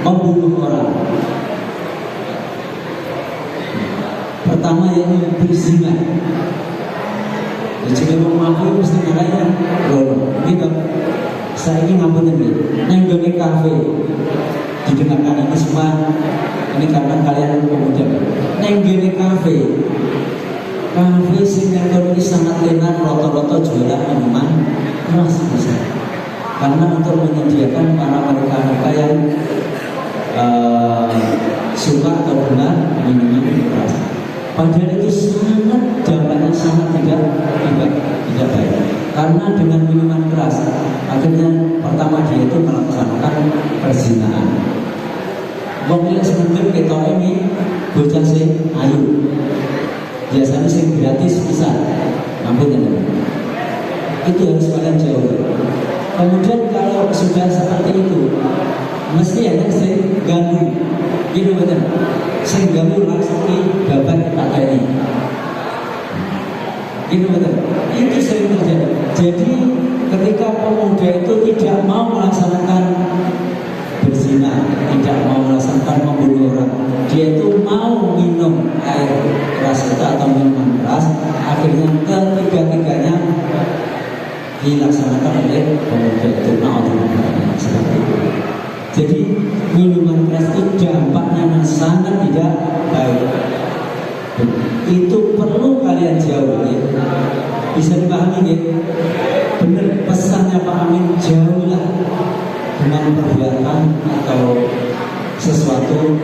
membunuh orang. Pertama yang berzina. Jadi mau mabuk mesti ngaranya gitu. Saya ini ngapain nih? Nenggone kafe. Didengarkan ini semua. Ini karena kalian pemuda. Nenggone kafe. Kafe Singapura ini sangat tenar, roto-roto jualan minuman keras besar. Karena untuk menyediakan para mereka yang suka atau benar minuman keras. Padahal itu sangat dampaknya sangat tidak baik. Karena dengan minuman keras, akhirnya pertama dia itu melaksanakan perzinahan. Wong ini sebenarnya kita ini bocah sing ayu. Biasanya sing gratis bisa, ampun ya. Itu harus kalian jauh. Kemudian kalau sudah seperti itu, mesti ada sing ganggu, gitu betul. Sing ganggu langsung di babat pakai ini, gitu betul. Itu sering terjadi. Jadi ketika pemuda itu tidak mau melaksanakan berzina, tidak mau melaksanakan membunuh orang, dia itu mau minum air keras atau minuman keras, akhirnya ketiga-tiganya dilaksanakan oleh pemuda itu. Seperti itu. Jadi minuman keras itu dampaknya sangat tidak baik. Itu perlu kalian jauh ya. Bisa dipahami ya. Benar pesannya Pak Amin, jauhlah dengan perbuatan atau sesuatu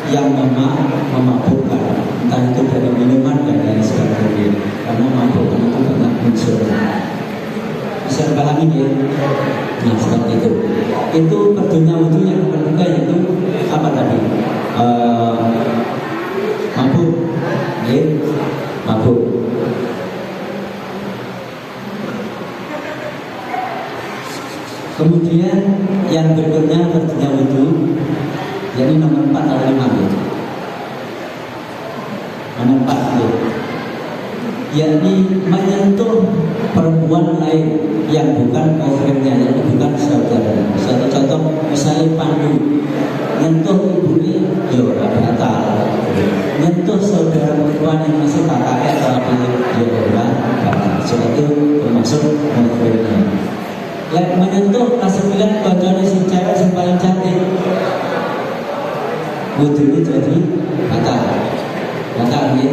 yang memabukkan, entah itu dari minuman dan lain sebagainya. Karena mabukkan itu banyak unsur. Bisa dipahami ya. Nah seperti itu. Itu perdunya wudhu yang ketiga yaitu apa tadi? Mabuk, ya, mabuk. Kemudian yang berikutnya perdunya wudhu, jadi nomor 4 atau 5 ya. Nomor 4 ya. Yakni menyentuh perempuan lain yang bukan kaufirnya, yang bukan saudara. Satu contoh, misalnya Pandu nyentuh ibunya, ya batal. Nyentuh saudara perempuan yang masih kakaknya atau adiknya, ya batal. So itu termasuk kaufirnya. Yang menyentuh kasih konconya si cewek yang paling cantik, wudhunya jadi batal. Batal ya.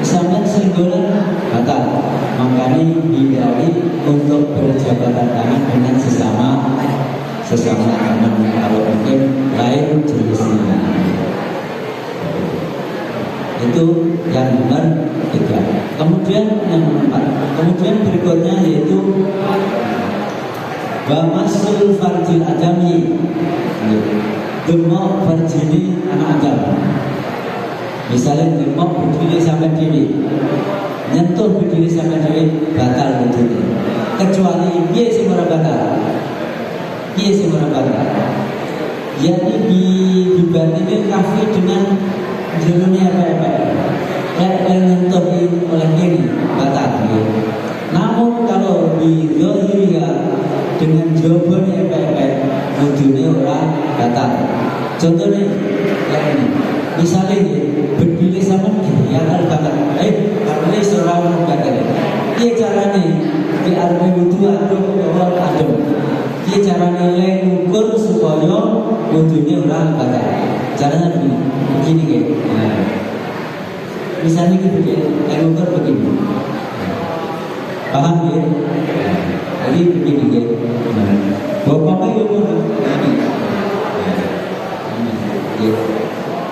Misalnya senggolan batal, makanya hindari untuk berjabatan tangan dengan sesama teman, kalau mungkin lain jenisnya. Itu yang nomor 3. Kemudian yang nomor 4. Kemudian berikutnya yaitu Bamasul Fardil Adami. Demok berjini anak Adam. Misalnya demok berdiri sampai diri, nyentuh berdiri sampai diri, batal wudhunya. Kecuali dia sih batal. Yakni dibatini kafir dengan jenuhnya apa-apa. Yang nyentuh oleh diri, batal. Namun kalau dizahiriha dengan jawabannya apa-apa, wudhunya orang batal. Contohnya yang ini, misalnya berdiri sama dia akan batal. Kalau ini seorang batal, dia caranya di arti wudhu atau bahwa adem. Dia caranya ukur supaya wudhunya orang batal. Caranya begini kayak. Nah, misalnya gitu dia, ukur begini. Paham ya? Jadi begini ya. Bapaknya ukur begini.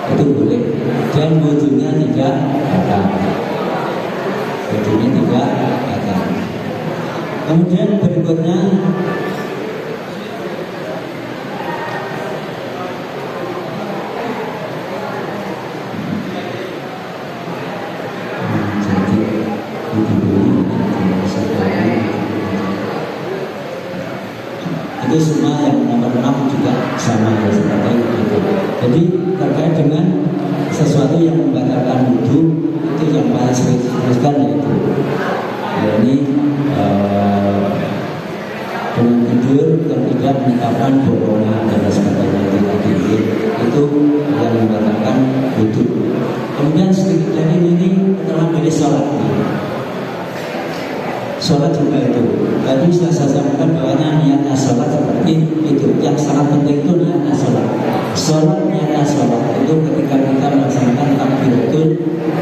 Itu boleh. Dan wudhunya tidak batal. Kemudian berikutnya itu semua yang nomor 6 juga sama ya, seperti itu. Jadi terkait dengan sesuatu yang membatalkan wudhu itu yang paling sering disebutkan yaitu yakni dengan tidur dan tidak menetapkan borongan dan sebagainya itu yang membatalkan wudhu. Kemudian sedikit dari ini telah pilih sholat juga itu. Tadi sudah saya sampaikan bahwa niatnya sholat seperti itu. Yang sangat penting itu niatnya sholat. Niatnya sholat itu ketika kita melaksanakan takbiratul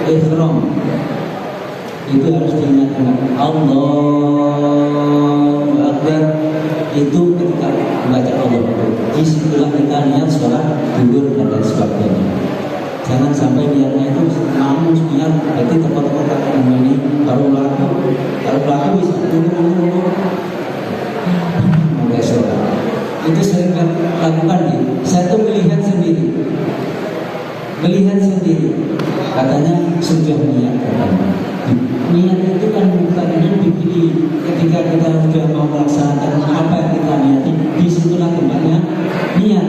ihram itu harus diingat-ingat Allahu Akbar. Itu ketika membaca Allah. Disitulah kita niat sholat duhur dan lain sebagainya. Jangan sampai niatnya itu namun niat berarti tepat-tepat kata ini baru laku bisa tunggu mulai sholat. Itu sering lakukan nih. Saya tuh melihat sendiri katanya sudah niat. Niat itu kan bukannya dipilih ketika kita sudah mau melaksanakan apa yang kita niati. Disitulah tempatnya niat.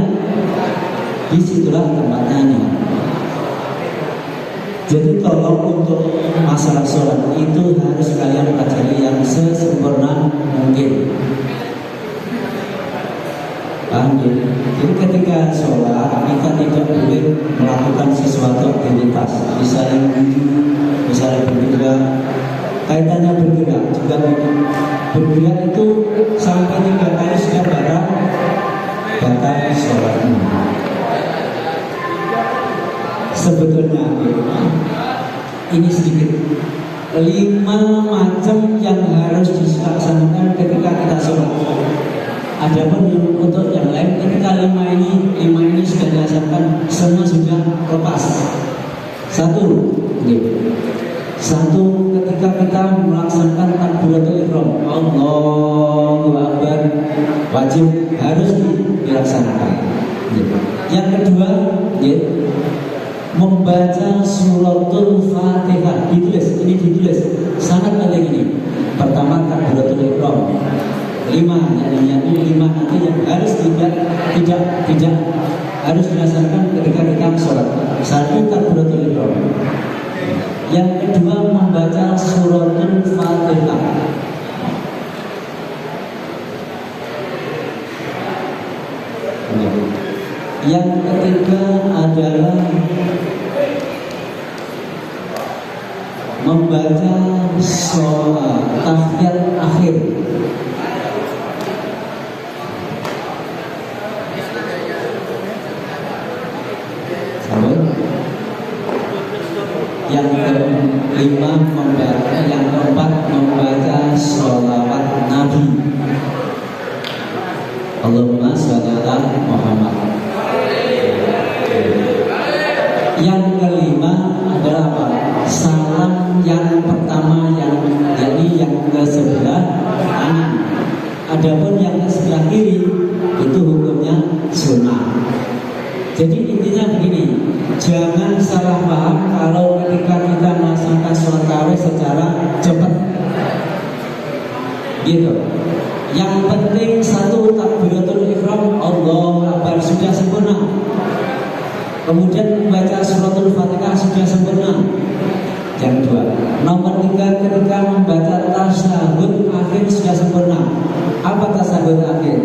Jadi tolong untuk masalah sholat itu harus kalian pelajari yang sesempurna mungkin. Paham ya? Jadi ketika sholat kita tidak boleh melakukan sesuatu aktivitas, misalnya bergerak. Kaitannya bergerak juga bergerak itu sampai 3 kali sudah batal sholatnya. Sebetulnya ini sedikit 5 macam yang harus dilaksanakan ketika kita sholat. Adapun untuk yang lain ketika 5 ini sudah dilaksanakan, semua sudah lepas. Satu ketika kita melaksanakan takbiratul ihram, Allahu Akbar, wajib harus dilaksanakan. Yang kedua, membaca suratul Fatihah. Ditulis sangat penting ini. Pertama takbiratul ihram. 5 nanti yang harus tidak harus dilaksanakan ketika kita sholat. 1 takbiratul ihram. Yang kedua membaca suratul Fatihah. Yang ketiga adalah membaca tahiyat akhir. Yang kelima yang keempat membaca sholawat Nabi. Allahumma sholli ala Muhammad. Yang kelima adalah apa? Salam yang pertama yang ke sebelah kanan. Adapun yang ke sebelah kiri itu hukumnya sunnah. Jangan salah paham kalau ketika kita melaksanakan sholat tarawih secara cepat, gitu. Yang penting satu, takbiratul ihram, Allahu Akbar, sudah sempurna. Kemudian membaca suratul Fatihah sudah sempurna. Yang dua, nomor tiga, ketika membaca tasyahud akhir sudah sempurna. Apa tasyahud akhir?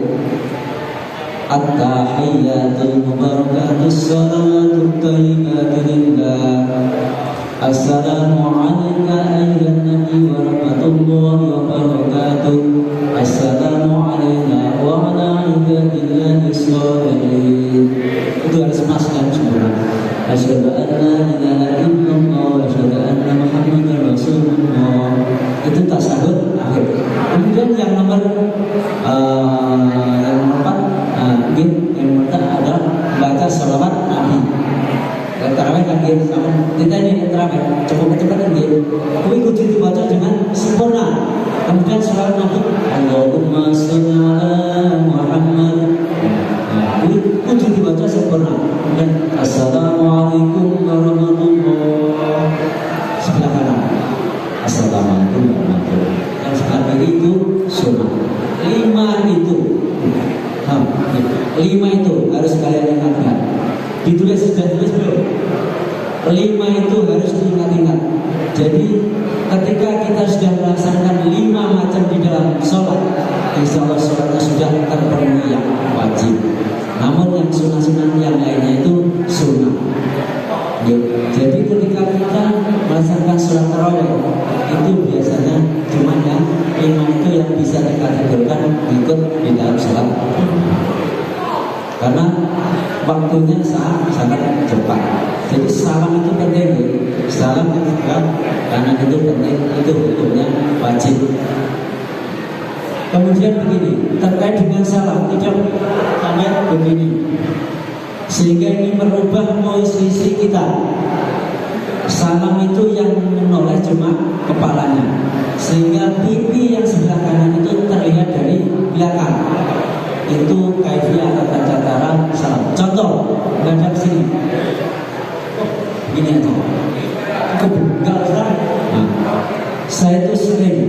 At-tahiyyatul mubarakatus salawatut thayyibatu lillah. Assalamu alayka ayyuhan nabi wa rahmatullahi wa barakatuh. Assalamu alayna wa ala ibadillahi sholihin. Itu harus masukkan sempurna. Asyhadu an la ilaha illallah wa asyhadu anna Muhammadar Rasulullah. Itu tasyahud akhir. Kemudian yang nomor 4, yang adalah baca sholawat Nabi. Tarawih kan gitu sama kita ini tarawih cepat-cepat gitu. Tapi kudu dibaca dengan sempurna. Kemudian sholawat Nabi, Allahumma sholli ala Muhammad. Kudu dibaca sempurna. Dan assalamualaikum warahmatullahi. Sebelah kanan, assalamualaikum warahmatullahi. Dan sebelah kiri itu sunnah. 5 itu, 5 itu harus kalian ingatkan. Ditulis, sudah tulis belum? 5 itu harus diingat-ingat. Jadi ketika kita sudah melaksanakan 5 macam di dalam sholat, insya Allah sholatnya sudah terpenuhi yang wajib. Namun yang sunnah-sunnah yang lainnya itu sunnah. Jadi ketika kita melaksanakan sholat tarawih itu biasanya cuma yang 5 itu yang bisa dikategorikan ikut di dalam sholat. Karena waktunya sangat cepat. Jadi salam itu penting, salam yang sekarang karena itu penting, itu hukumnya wajib. Kemudian begini, terkait dengan salam tidak sampai begini, sehingga ini merubah posisi kita. Salam itu yang menoleh cuma kepalanya, sehingga pipi yang sebelah kanan itu terlihat dari belakang. Itu kaifiah atau tata cara salam. Contoh, menghadap sini, gini aja, kebuka. Saya itu sering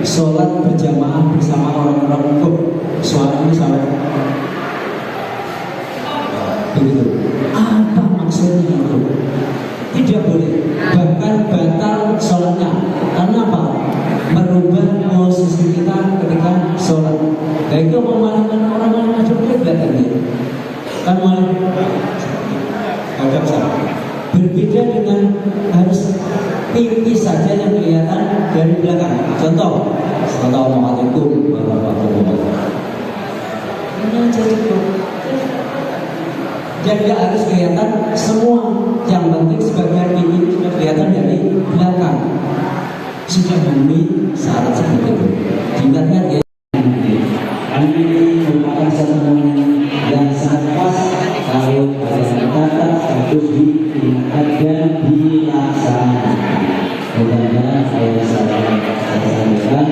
sholat berjamaah bersama orang-orang kok suaranya sampai begitu. Apa maksudnya itu? Tidak boleh, bahkan batal sholatnya. Karena apa? Merubah posisi kita ketika sholat. Nah itu memalingkan orang-orang macam kiblat tadi. Kan malah agak salah. Berbeda dengan harus pipi saja yang kelihatan dari belakang. Contoh, assalamualaikum warahmatullahi wabarakatuh. Ini aja cukup. Jadi tidak harus kelihatan semua. Yang penting sebagian pipi sudah kelihatan dari belakang. Sudah memenuhi syarat seperti itu. Diingatkan ya. Ini merupakan satu yang sangat pas kalau ada kata harus diingatkan dan dilaksanakan. Mudah-mudahan saya sampaikan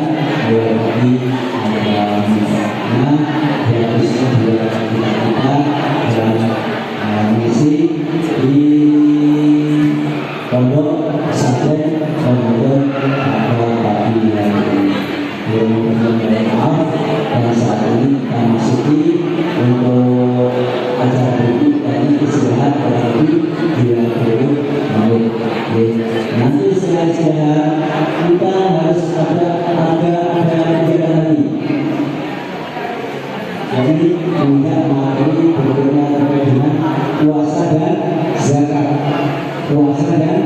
bahwa ini adalah yang bisa kita dalam misi di pondok pesantren pondok pagi hari ini. Maaf, dan saat ini kita masuki untuk acara ini tadi istirahat berarti 20 menit. Nanti setelah kita harus ada lagi. Jadi tidak mengalami berbeda dengan puasa dan zakat. Puasa dan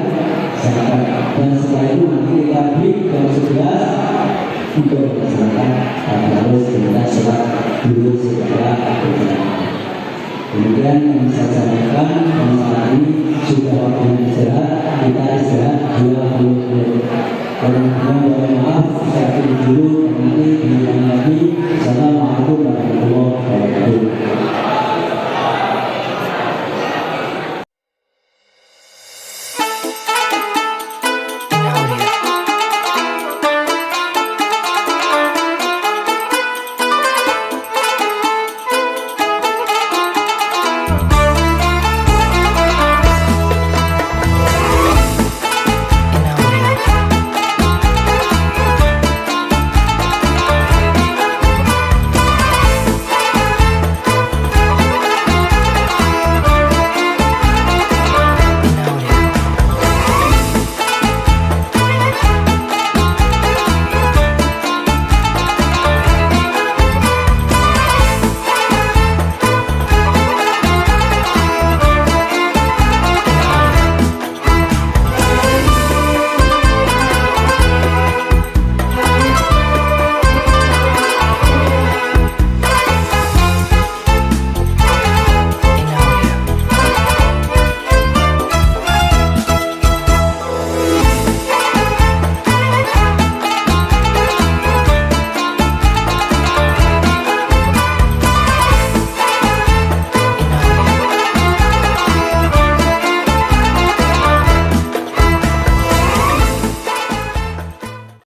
zakat. Dan setelah itu nanti kita break jam 11 untuk melaksanakan harus kita sholat dulu setelah berjamaah. Kemudian yang saya sampaikan saat ini sudah waktunya istirahat, kita istirahat 20 menit. Mohon maaf, saya tutup dulu, nanti kembali lagi. Assalamualaikum.